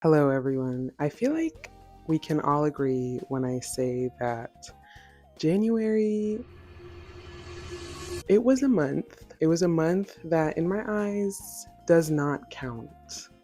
Hello, everyone. I feel like we can all agree when I say that January, it was a month. It was a month that, in my eyes, does not count.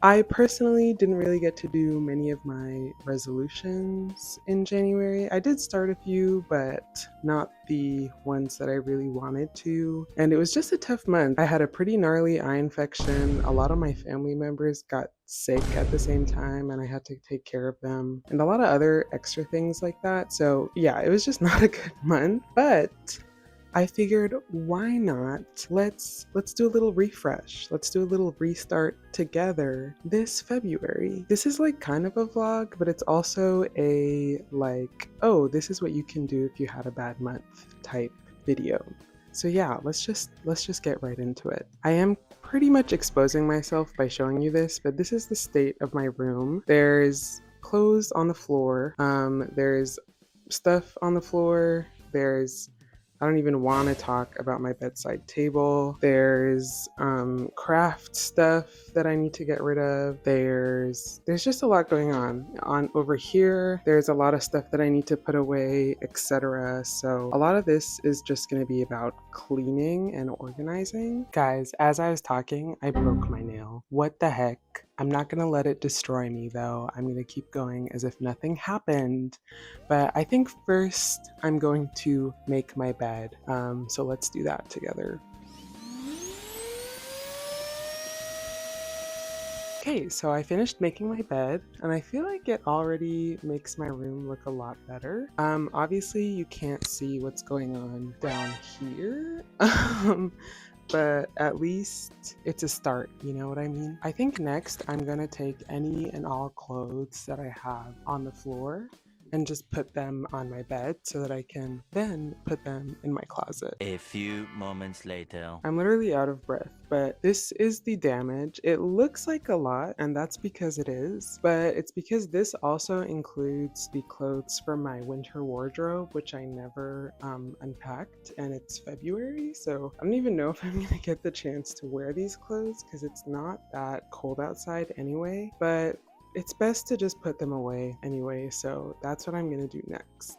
I personally didn't really get to do many of my resolutions in January. I did start a few, but not the ones that I really wanted to. And it was just a tough month. I had a pretty gnarly eye infection. A lot of my family members got sick at the same time, and I had to take care of them, and a lot of other extra things like that. So, yeah, it was just not a good month, but I figured why not? Let's do a little refresh. Let's do a little restart together this February. This is like kind of a vlog, but it's also a like, oh, this is what you can do if you had a bad month type video. So yeah, let's just get right into it. I am pretty much exposing myself by showing you this, but this is the state of my room. There's clothes on the floor. There's stuff on the floor. I don't even want to talk about my bedside table. There's craft stuff that I need to get rid of. There's just a lot going on. On over here, there's a lot of stuff that I need to put away, etc. So a lot of this is just going to be about cleaning and organizing. Guys, as I was talking, I broke my nail. What the heck? I'm not going to let it destroy me though. I'm going to keep going as if nothing happened. But I think first I'm going to make my bed. So let's do that together. Okay, so I finished making my bed, and I feel like it already makes my room look a lot better. Obviously you can't see what's going on down here. But at least it's a start, you know what I mean? I think next I'm gonna take any and all clothes that I have on the floor and just put them on my bed so that I can then put them in my closet. A few moments later. I'm literally out of breath, but this is the damage. It looks like a lot, and that's because it is, but it's because this also includes the clothes from my winter wardrobe, which I never unpacked, and it's February, so I don't even know if I'm gonna get the chance to wear these clothes because it's not that cold outside anyway, but it's best to just put them away anyway, so that's what I'm gonna do next.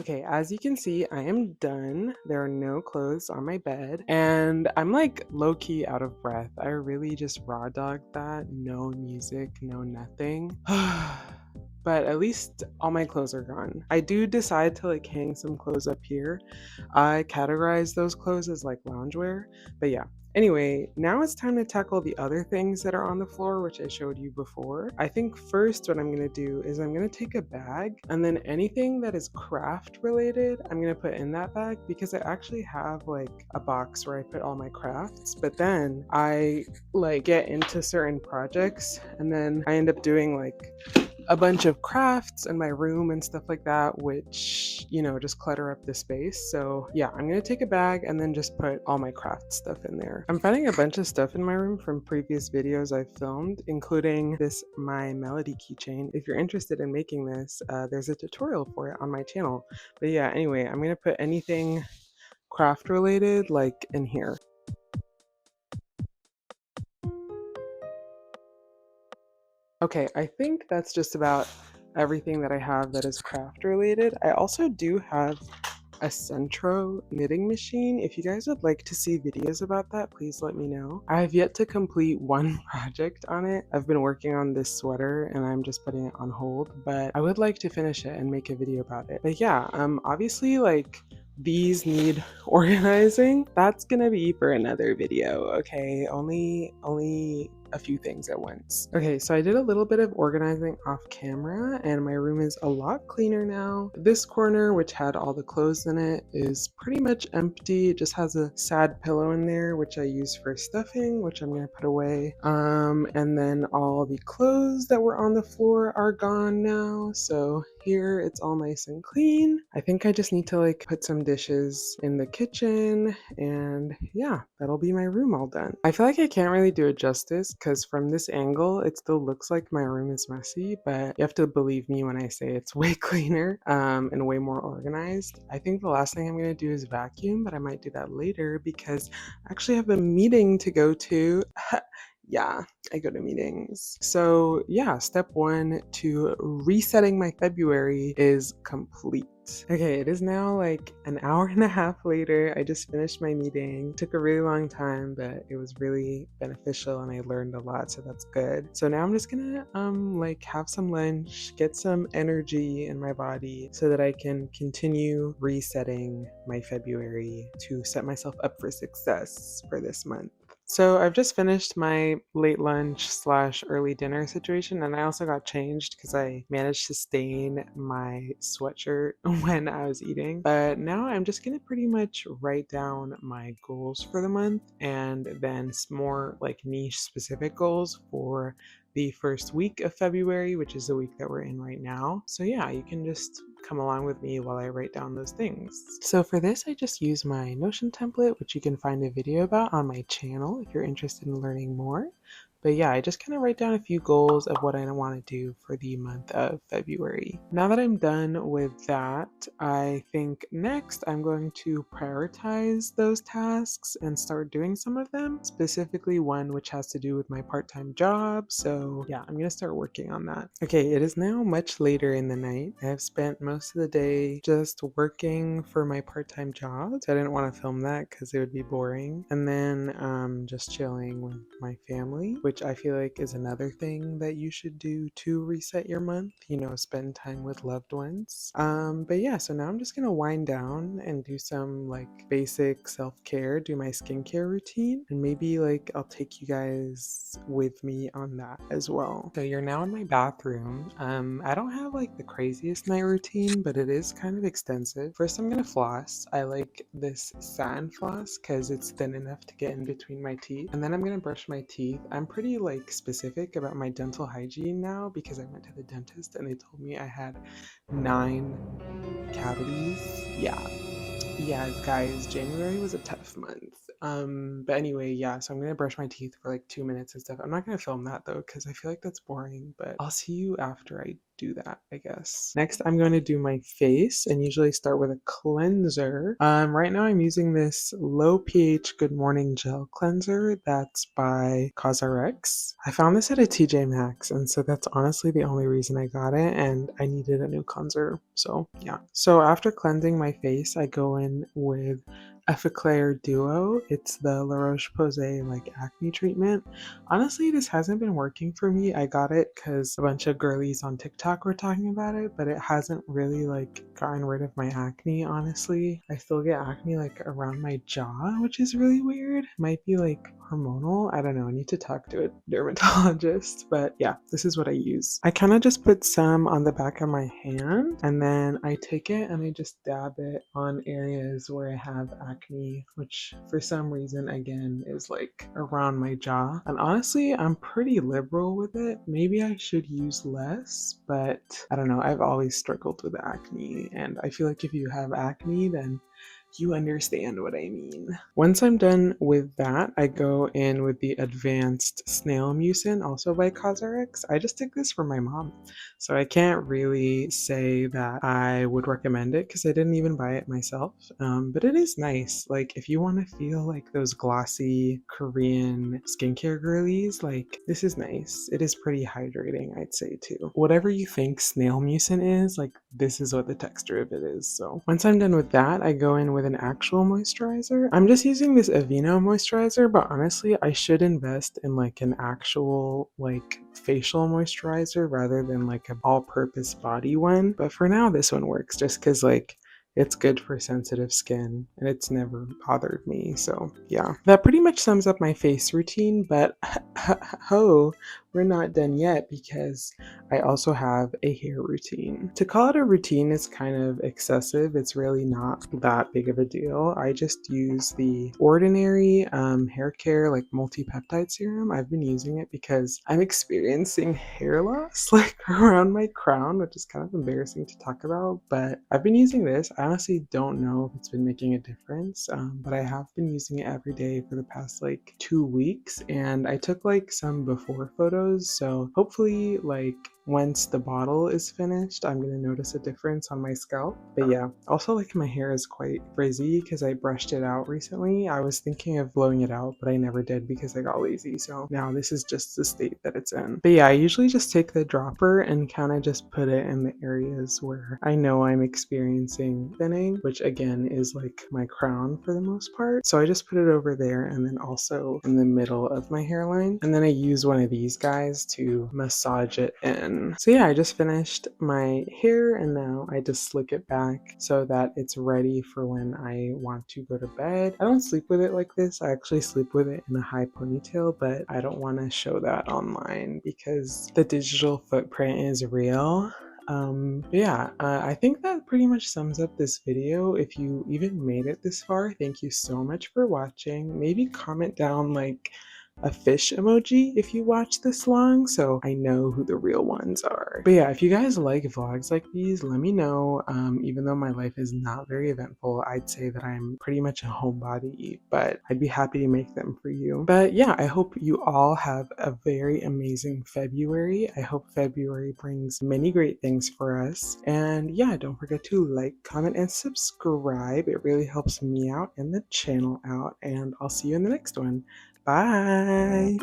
Okay, as you can see, I am done. There are no clothes on my bed, and I'm like low-key out of breath. I really just raw dogged that. No music, no nothing. But at least all my clothes are gone. I do decide to like hang some clothes up here. I categorize those clothes as like loungewear, but yeah. Anyway, now it's time to tackle the other things that are on the floor, which I showed you before. I think first what I'm gonna do is I'm gonna take a bag, and then anything that is craft related, I'm gonna put in that bag because I actually have like a box where I put all my crafts, but then I like get into certain projects and then I end up doing like a bunch of crafts in my room and stuff like that, which, you know, just clutter up the space. So yeah, I'm gonna take a bag and then just put all my craft stuff in there. I'm finding a bunch of stuff in my room from previous videos I've filmed, including this My Melody keychain. If you're interested in making this, there's a tutorial for it on my channel. But yeah, anyway, I'm gonna put anything craft related like in here. Okay, I think that's just about everything that I have that is craft related. I also do have a Centro knitting machine. If you guys would like to see videos about that, please let me know. I have yet to complete one project on it. I've been working on this sweater and I'm just putting it on hold, but I would like to finish it and make a video about it. But yeah, obviously like these need organizing. That's gonna be for another video, okay? Only a few things at once. Okay, so I did a little bit of organizing off camera and my room is a lot cleaner now. This corner, which had all the clothes in it, is pretty much empty. It just has a sad pillow in there, which I use for stuffing, which I'm gonna put away. And then all the clothes that were on the floor are gone now. So here it's all nice and clean. I think I just need to like put some dishes in the kitchen and yeah, that'll be my room all done. I feel like I can't really do it justice because from this angle, it still looks like my room is messy, but you have to believe me when I say it's way cleaner and way more organized. I think the last thing I'm going to do is vacuum, but I might do that later because I actually have a meeting to go to. Yeah, I go to meetings. So, yeah, step one to resetting my February is complete. Okay, it is now like an hour and a half later. I just finished my meeting. Took a really long time, but it was really beneficial and I learned a lot, so that's good. So now I'm just gonna like have some lunch, get some energy in my body so that I can continue resetting my February to set myself up for success for this month. So I've just finished my late lunch slash early dinner situation, and I also got changed because I managed to stain my sweatshirt when I was eating. But now I'm just gonna pretty much write down my goals for the month and then more like niche specific goals for the first week of February, which is the week that we're in right now. So yeah, you can just come along with me while I write down those things. So for this, I just use my Notion template, which you can find a video about on my channel if you're interested in learning more. But yeah, I just kind of write down a few goals of what I want to do for the month of February. Now that I'm done with that, I think next I'm going to prioritize those tasks and start doing some of them, specifically one which has to do with my part-time job. So yeah, I'm going to start working on that. Okay, it is now much later in the night. I've spent most of the day just working for my part-time job. So I didn't want to film that because it would be boring. And then just chilling with my family, which I feel like is another thing that you should do to reset your month, spend time with loved ones. But yeah, so now I'm just gonna wind down and do some like basic self-care, do my skincare routine, and maybe like I'll take you guys with me on that as well. So you're now in my bathroom. I don't have like the craziest night routine, but it is kind of extensive. First, I'm gonna floss. I like this satin floss because it's thin enough to get in between my teeth. And then I'm gonna brush my teeth. I'm pretty like specific about my dental hygiene now because I went to the dentist and they told me I had 9 cavities. Yeah, guys, January was a tough month. But anyway, yeah, so I'm gonna brush my teeth for like 2 minutes and stuff. I'm not gonna film that though, because I feel like that's boring, but I'll see you after I do that, I guess. Next, I'm going to do my face and usually start with a cleanser. Right now I'm using this low pH Good Morning Gel Cleanser that's by CosRx. I found this at a TJ Maxx, and so that's honestly the only reason I got it, and I needed a new cleanser, so yeah. So after cleansing my face, I go in with Effaclar Duo. It's the La Roche-Posay like acne treatment. Honestly, this hasn't been working for me. I got it because a bunch of girlies on TikTok were talking about it, but it hasn't really like gotten rid of my acne, honestly. I still get acne like around my jaw, which is really weird. Might be like hormonal. I don't know. I need to talk to a dermatologist, but yeah, this is what I use. I kind of just put some on the back of my hand and then I take it and I just dab it on areas where I have acne, which for some reason again is like around my jaw. And honestly, I'm pretty liberal with it. Maybe I should use less, but I don't know. I've always struggled with acne, and I feel like if you have acne, then you understand what I mean. Once I'm done with that, I go in with the Advanced Snail Mucin, also by CosRx. I just took this for my mom, so I can't really say that I would recommend it because I didn't even buy it myself. But it is nice. Like, if you want to feel like those glossy Korean skincare girlies, like, this is nice. It is pretty hydrating, I'd say, too. Whatever you think snail mucin is, like, this is what the texture of it is. So once I'm done with that, I go in with an actual moisturizer. I'm just using this Aveeno moisturizer, but honestly, I should invest in like an actual like facial moisturizer rather than like an all-purpose body one. But for now, this one works just because like it's good for sensitive skin and it's never bothered me. So yeah, that pretty much sums up my face routine. But we're not done yet because I also have a hair routine. To call it a routine is kind of excessive. It's really not that big of a deal. I just use the ordinary hair care like multi-peptide serum. I've been using it because I'm experiencing hair loss like around my crown, which is kind of embarrassing to talk about, but I've been using this. I honestly don't know if it's been making a difference, but I have been using it every day for the past like 2 weeks, and I took like some before photos, so hopefully like once the bottle is finished, I'm gonna notice a difference on my scalp. But yeah, also like my hair is quite frizzy because I brushed it out recently. I was thinking of blowing it out, but I never did because I got lazy. So now this is just the state that it's in. But yeah, I usually just take the dropper and kind of just put it in the areas where I know I'm experiencing thinning, which again is like my crown for the most part. So I just put it over there and then also in the middle of my hairline. And then I use one of these guys to massage it in. So yeah, I just finished my hair and now I just slick it back so that it's ready for when I want to go to bed. I don't sleep with it like this. I actually sleep with it in a high ponytail, but I don't want to show that online because the digital footprint is real. I think that pretty much sums up this video. If you even made it this far, thank you so much for watching. Maybe comment down like a fish emoji if you watch this long so I know who the real ones are. But yeah, if you guys like vlogs like these, let me know. Even though my life is not very eventful, I'd say that I'm pretty much a homebody, but I'd be happy to make them for you. But yeah, I hope you all have a very amazing February. I hope February brings many great things for us. And yeah, don't forget to like, comment, and subscribe. It really helps me out and the channel out. And I'll see you in the next one. Bye.